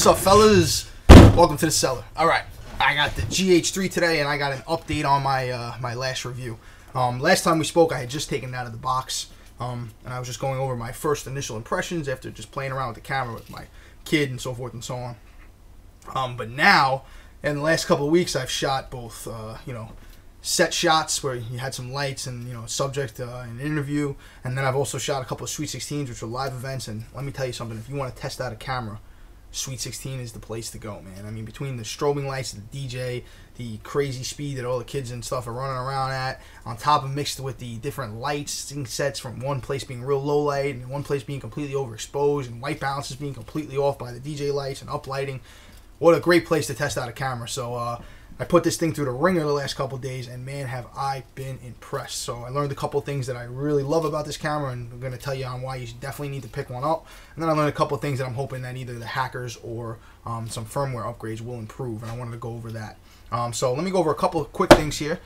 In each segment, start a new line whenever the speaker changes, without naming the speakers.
What's up, fellas? Welcome to the cellar. All right, I got the GH3 today, and I got an update on my my last review. Last time we spoke, I had just taken it out of the box, and I was just going over my first initial impressions after just playing around with the camera with my kid and so forth and so on. But now, in the last couple of weeks, I've shot both, set shots where you had some lights and subject an interview, and then I've also shot a couple of Sweet 16s, which were live events. And let me tell you something: if you want to test out a camera, Sweet 16 is the place to go, man. I mean, between the strobing lights, the DJ, the crazy speed that all the kids and stuff are running around at, on top of mixed with the different lighting sets from one place being real low light and one place being completely overexposed and white balances being completely off by the DJ lights and uplighting. What a great place to test out a camera. So I put this thing through the ringer the last couple of days, and man, have I been impressed. So I learned a couple of things that I really love about this camera, and I'm going to tell you on why you definitely need to pick one up. And then I learned a couple of things that I'm hoping that either the hackers or some firmware upgrades will improve, and I wanted to go over that. So let me go over a couple of quick things here.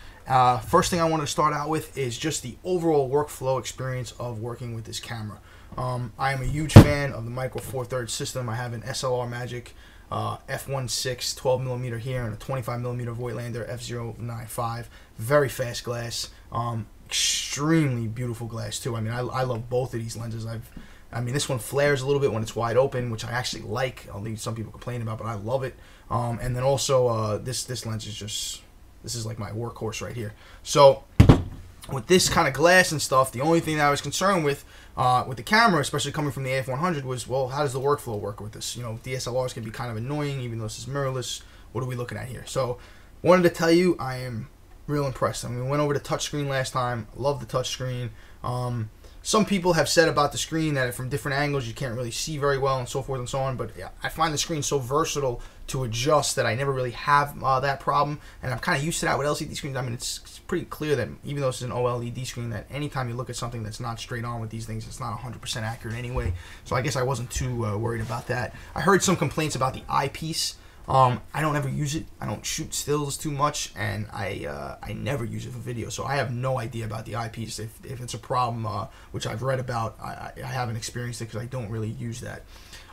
First thing I want to start out with is just the overall workflow experience of working with this camera. I am a huge fan of the Micro Four Thirds system. I have an SLR Magic f1.6 12mm here and a 25mm Voigtlander f0.95. Very fast glass, extremely beautiful glass too. I mean, I love both of these lenses. I mean, this one flares a little bit when it's wide open, which I actually like. I'll leave some people complain about, but I love it. And then also this lens is just, this is like my workhorse right here. So with this kind of glass and stuff, the only thing that I was concerned with the camera, especially coming from the AF100, was, well, how does the workflow work with this? DSLRs can be kind of annoying, even though this is mirrorless. What are we looking at here? So, wanted to tell you, I am real impressed. I mean, we went over the touchscreen last time. Love the touchscreen. Some people have said about the screen that from different angles you can't really see very well and so forth and so on, but yeah, I find the screen so versatile to adjust that I never really have that problem, and I'm kind of used to that with LCD screens. I mean, it's pretty clear that even though this is an OLED screen, that anytime you look at something that's not straight on with these things, it's not 100% accurate anyway, so I guess I wasn't too worried about that. I heard some complaints about the eyepiece. I don't ever use it. I don't shoot stills too much, and I never use it for video, so I have no idea about the eyepiece. If it's a problem, which I've read about, I haven't experienced it because I don't really use that.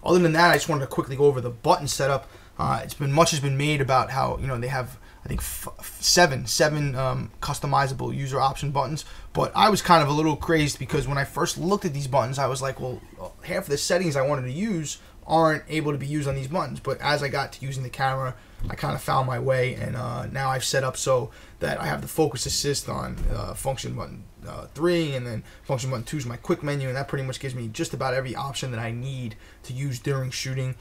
Other than that, I just wanted to quickly go over the button setup. Much has been made about how they have, I think, seven customizable user option buttons, but I was kind of a little crazed because when I first looked at these buttons, I was like, well, half of the settings I wanted to use aren't able to be used on these buttons. But as I got to using the camera, I kind of found my way, and now I've set up so that I have the focus assist on function button 3, and then function button 2 is my quick menu, and that pretty much gives me just about every option that I need to use during shooting.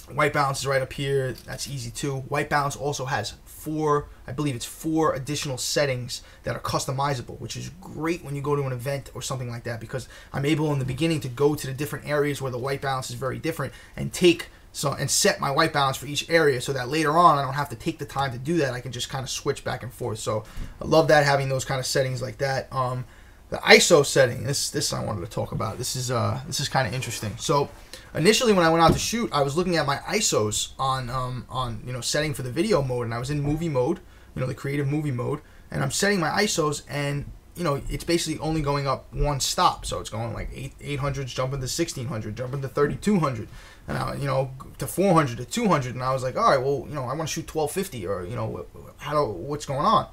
White balance is right up here. That's easy too. White balance also has I believe it's 4 additional settings that are customizable, which is great when you go to an event or something like that, because I'm able in the beginning to go to the different areas where the white balance is very different and set my white balance for each area, so that later on I don't have to take the time to do that. I can just kind of switch back and forth. So I love that, having those kind of settings like that. The ISO setting, this I wanted to talk about. This is kind of interesting. So initially, when I went out to shoot, I was looking at my ISOs on setting for the video mode, and I was in movie mode, the creative movie mode, and I'm setting my ISOs, and it's basically only going up one stop. So it's going like 800s, jumping to 1600, jumping to 3200, and to 400 to 200, and I was like, all right, well, I want to shoot 1250, or what's going on?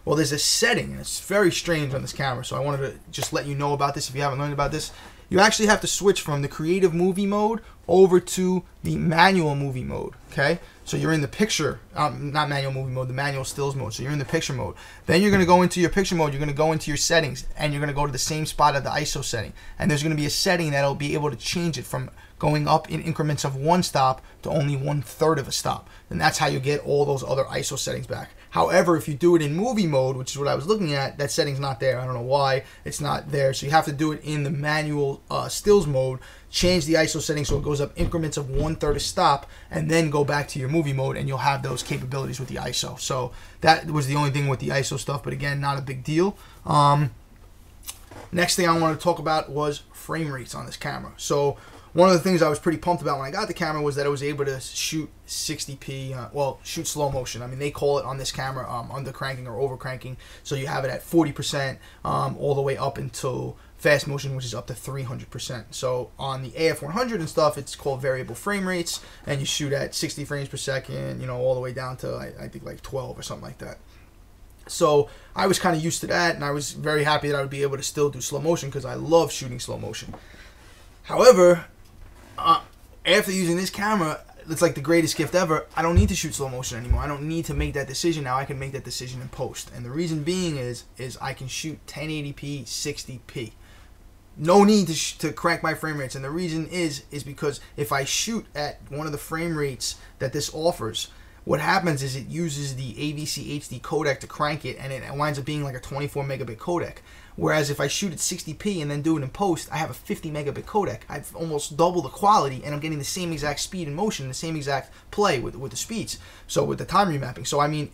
Well, there's a setting, and it's very strange on this camera, so I wanted to just let you know about this if you haven't learned about this. You actually have to switch from the creative movie mode over to the manual movie mode, okay? So you're in the picture, not manual movie mode, the manual stills mode. So you're in the picture mode. Then you're going to go into your picture mode, you're going to go into your settings, and you're going to go to the same spot at the ISO setting. And there's going to be a setting that'll be able to change it from going up in increments of 1 stop to only 1/3 of a stop. And that's how you get all those other ISO settings back. However, if you do it in movie mode, which is what I was looking at, that setting's not there. I don't know why it's not there. So you have to do it in the manual stills mode, change the ISO setting so it goes up increments of 1/3 a stop, and then go back to your movie mode, and you'll have those capabilities with the ISO. So that was the only thing with the ISO stuff, but again, not a big deal. Next thing I wanted to talk about was frame rates on this camera. So one of the things I was pretty pumped about when I got the camera was that it was able to shoot 60p, well, shoot slow motion. I mean, they call it on this camera under cranking or over cranking. So you have it at 40% all the way up until fast motion, which is up to 300%. So on the AF100 and stuff, it's called variable frame rates, and you shoot at 60 frames per second, you know, all the way down to I think like 12 or something like that. So I was kind of used to that, and I was very happy that I would be able to still do slow motion because I love shooting slow motion. However, after using this camera, it's like the greatest gift ever. I don't need to shoot slow motion anymore. I don't need to make that decision now. I can make that decision in post. And the reason being is I can shoot 1080p, 60p. No need to crank my frame rates. And the reason is because if I shoot at one of the frame rates that this offers, what happens is it uses the AVC HD codec to crank it, and it winds up being like a 24 megabit codec. Whereas if I shoot at 60p and then do it in post, I have a 50 megabit codec. I've almost double the quality, and I'm getting the same exact speed and motion, the same exact play with the speeds. So with the time remapping. So I mean,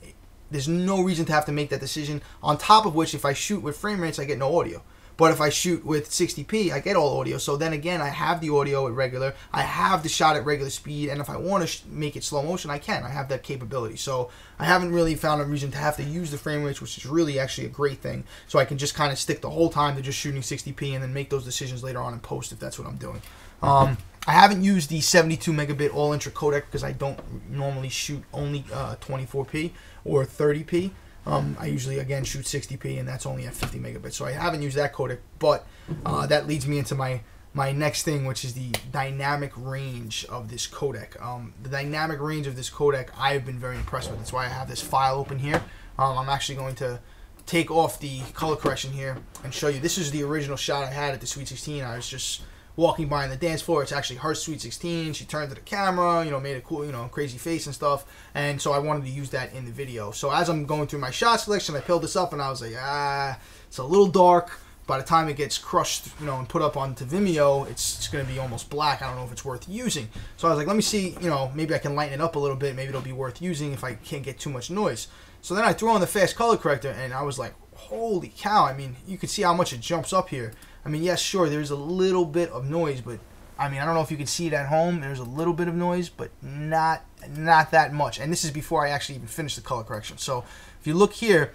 there's no reason to have to make that decision. On top of which, if I shoot with frame rates, I get no audio. But if I shoot with 60p, I get all audio. So then again, I have the audio at regular. I have the shot at regular speed. And if I want to make it slow motion, I can. I have that capability. So I haven't really found a reason to have to use the frame rates, which is really actually a great thing. So I can just kind of stick the whole time to just shooting 60p and then make those decisions later on in post if that's what I'm doing. I haven't used the 72 megabit all-intra codec because I don't normally shoot only 24p or 30p. I usually, again, shoot 60p, and that's only at 50 megabits. So I haven't used that codec, but that leads me into my next thing, which is the dynamic range of this codec. The dynamic range of this codec, I've been very impressed with. That's why I have this file open here. I'm actually going to take off the color correction here and show you. This is the original shot I had at the Sweet 16. I was just walking by on the dance floor. It's actually her Sweet 16. She turned to the camera, you know, made a cool, you know, crazy face and stuff. And so I wanted to use that in the video. So as I'm going through my shot selection, I pulled this up and I was like, it's a little dark. By the time it gets crushed, you know, and put up onto Vimeo, it's going to be almost black. I don't know if it's worth using. So I was like, let me see, you know, maybe I can lighten it up a little bit. Maybe it'll be worth using if I can't get too much noise. So then I threw on the fast color corrector and I was like, holy cow. I mean, you can see how much it jumps up here. I mean, yes, sure, there's a little bit of noise, but I mean, I don't know if you can see it at home. There's a little bit of noise, but not that much. And this is before I actually even finished the color correction. So if you look here,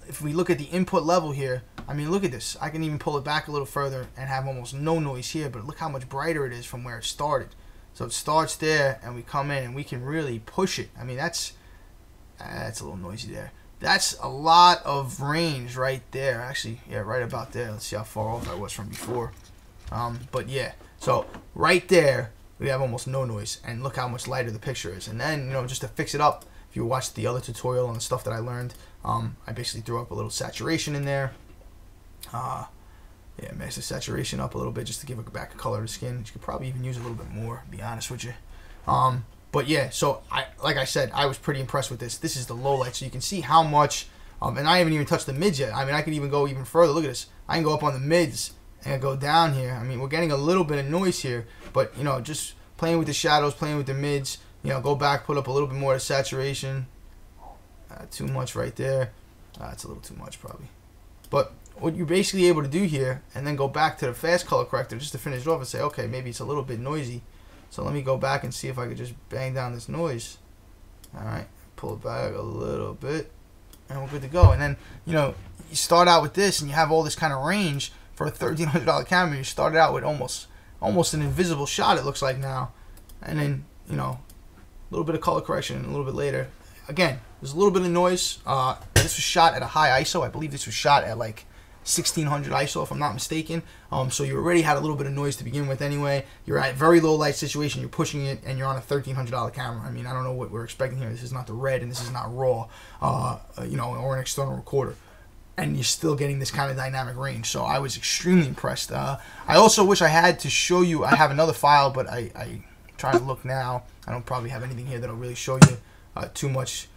if we look at the input level here, I mean, look at this. I can even pull it back a little further and have almost no noise here, but look how much brighter it is from where it started. So it starts there, and we come in, and we can really push it. I mean, that's a little noisy there. That's a lot of range right there. Actually, yeah, right about there. Let's see how far off I was from before. But yeah, so right there, we have almost no noise. And look how much lighter the picture is. And then, you know, just to fix it up, if you watched the other tutorial on the stuff that I learned, I basically threw up a little saturation in there. Yeah, mess the saturation up a little bit just to give it back a color to the skin. You could probably even use a little bit more, to be honest with you. But yeah, so like I said, I was pretty impressed with this. This is the low light, so you can see how much, and I haven't even touched the mids yet. I mean, I could even go even further. Look at this. I can go up on the mids and go down here. I mean, we're getting a little bit of noise here, but, you know, just playing with the shadows, playing with the mids, you know, go back, put up a little bit more of saturation. Too much right there. It's a little too much probably. But what you're basically able to do here, and then go back to the fast color corrector just to finish it off and say, okay, maybe it's a little bit noisy. So let me go back and see if I could just bang down this noise. Alright, pull it back a little bit, and we're good to go. And then, you know, you start out with this, and you have all this kind of range for a $1,300 camera. You started out with almost an invisible shot, it looks like now. And then, you know, a little bit of color correction a little bit later. Again, there's a little bit of noise. This was shot at a high ISO. I believe this was shot at like 1600 ISO, if I'm not mistaken. So you already had a little bit of noise to begin with anyway. You're at very low light situation, you're pushing it, and you're on a $1,300 camera. I mean, I don't know what we're expecting here. This is not the Red, and this is not RAW, you know, or an external recorder. And you're still getting this kind of dynamic range. So I was extremely impressed. I also wish I had to show you. I have another file, but I try to look now. I don't probably have anything here that'll really show you too much.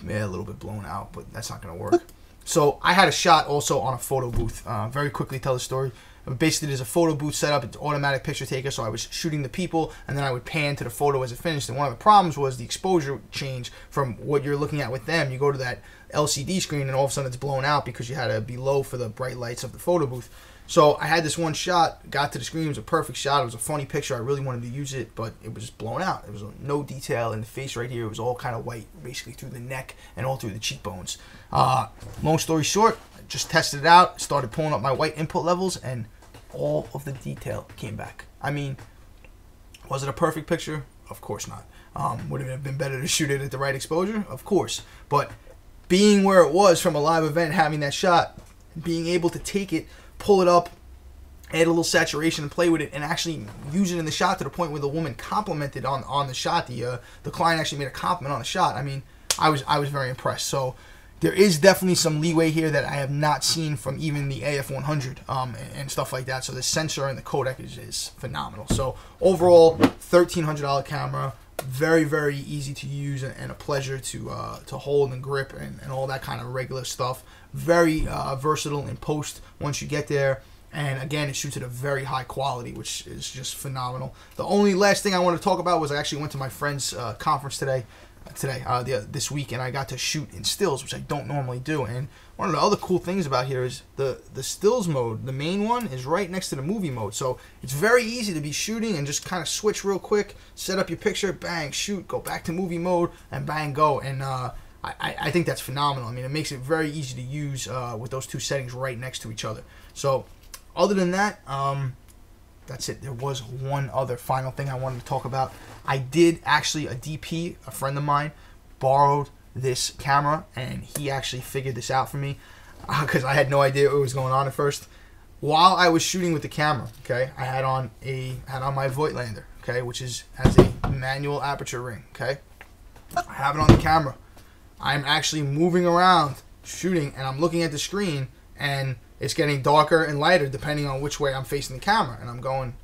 Yeah, a little bit blown out, but that's not going to work. So I had a shot also on a photo booth. Very quickly tell the story. Basically, there's a photo booth set up. It's automatic picture taker. So I was shooting the people, and then I would pan to the photo as it finished. And one of the problems was the exposure change from what you're looking at with them. You go to that LCD screen, and all of a sudden it's blown out because you had to be low for the bright lights of the photo booth. So I had this one shot, got to the screen. It was a perfect shot. It was a funny picture. I really wanted to use it, but it was just blown out. There was no detail in the face right here. It was all kind of white, basically through the neck and all through the cheekbones. Long story short, I just tested it out, started pulling up my white input levels, and all of the detail came back. I mean, was it a perfect picture? Of course not. Would it have been better to shoot it at the right exposure? Of course. But being where it was from a live event, having that shot, being able to take it, pull it up, add a little saturation and play with it, and actually use it in the shot to the point where the woman complimented on the shot. The client actually made a compliment on the shot. I mean, I was very impressed. So there is definitely some leeway here that I have not seen from even the AF100 and stuff like that. So the sensor and the codec is phenomenal. So overall, $1,300 camera. Very, very easy to use and a pleasure to hold and grip and all that kind of regular stuff. Very versatile in post once you get there. And again, it shoots at a very high quality, which is just phenomenal. The only last thing I want to talk about was I actually went to my friend's conference this week, and I got to shoot in stills, which I don't normally do. And one of the other cool things about here is the stills mode, the main one, is right next to the movie mode. So it's very easy to be shooting and just kind of switch real quick, set up your picture, bang, shoot, go back to movie mode, and bang, go. And I think that's phenomenal. I mean, it makes it very easy to use with those two settings right next to each other. So other than that, that's it. There was one other final thing I wanted to talk about. I did actually, a DP, a friend of mine, borrowed this camera, and he actually figured this out for me because I had no idea what was going on at first. While I was shooting with the camera, okay, I had on my Voigtlander, okay, which has a manual aperture ring, okay. I have it on the camera. I'm actually moving around shooting, and I'm looking at the screen, and it's getting darker and lighter depending on which way I'm facing the camera. And I'm going,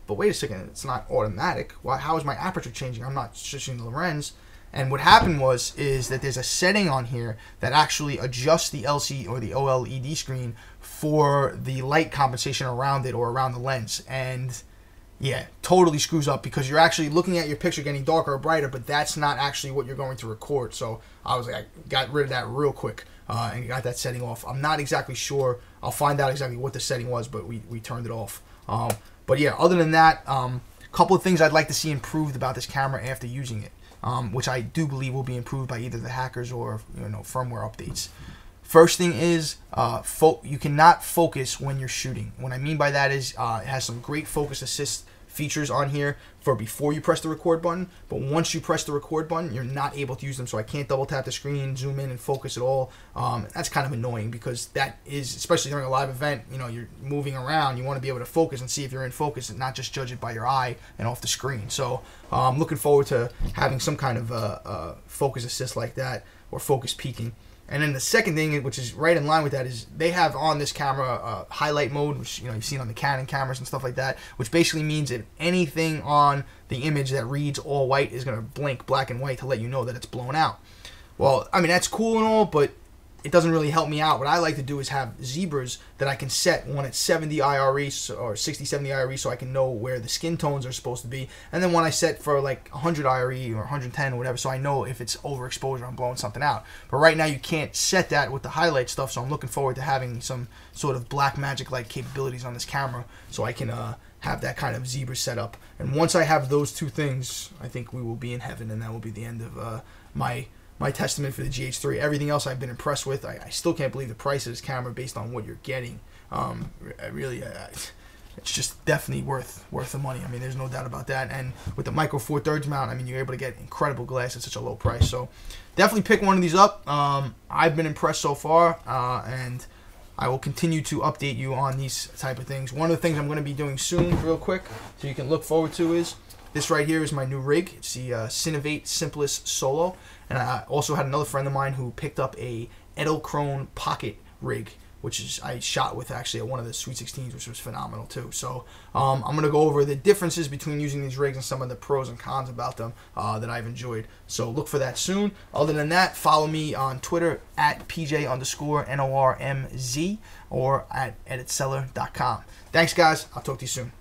but wait a second, it's not automatic. Why? How is my aperture changing? I'm not switching the lens. And what happened is that there's a setting on here that actually adjusts the LCD or the OLED screen for the light compensation around it or around the lens. And yeah, totally screws up because you're actually looking at your picture getting darker or brighter, but that's not actually what you're going to record. So I was like, I got rid of that real quick and got that setting off. I'm not exactly sure. I'll find out exactly what the setting was, but we turned it off. But yeah, other than that, a couple of things I'd like to see improved about this camera after using it, which I do believe will be improved by either the hackers or firmware updates. First thing is you cannot focus when you're shooting. What I mean by that is it has some great focus assist features on here for before you press the record button, but once you press the record button, you're not able to use them. So I can't double tap the screen, zoom in, and focus at all. That's kind of annoying because that is, especially during a live event, you're moving around, you want to be able to focus and see if you're in focus and not just judge it by your eye and off the screen. So I'm looking forward to having some kind of focus assist like that, or focus peaking. And then the second thing, which is right in line with that, is they have on this camera highlight mode, which you've seen on the Canon cameras and stuff like that, which basically means that anything on the image that reads all white is going to blink black and white to let you know that it's blown out. Well, I mean, that's cool and all, but it doesn't really help me out. What I like to do is have zebras that I can set, one at 70 IRE or 60, 70 IRE, so I can know where the skin tones are supposed to be. And then when I set for like 100 IRE or 110 or whatever, so I know if it's overexposure, I'm blowing something out. But right now you can't set that with the highlight stuff, so I'm looking forward to having some sort of black magic-like capabilities on this camera so I can have that kind of zebra setup. And once I have those two things, I think we will be in heaven, and that will be the end of my testament for the GH3. Everything else I've been impressed with. I still can't believe the price of this camera based on what you're getting. It's just definitely worth the money. I mean, there's no doubt about that. And with the micro 4/3 mount, I mean, you're able to get incredible glass at such a low price. So definitely pick one of these up. I've been impressed so far, and I will continue to update you on these type of things. One of the things I'm going to be doing soon, real quick, so you can look forward to, is this right here is my new rig. It's the Cinovate Simplest Solo. And I also had another friend of mine who picked up a Edelkrone Pocket rig, which I shot with actually at one of the Sweet 16s, which was phenomenal too. So I'm going to go over the differences between using these rigs and some of the pros and cons about them that I've enjoyed. So look for that soon. Other than that, follow me on Twitter at PJ_NORMZ or at editseller.com. Thanks, guys. I'll talk to you soon.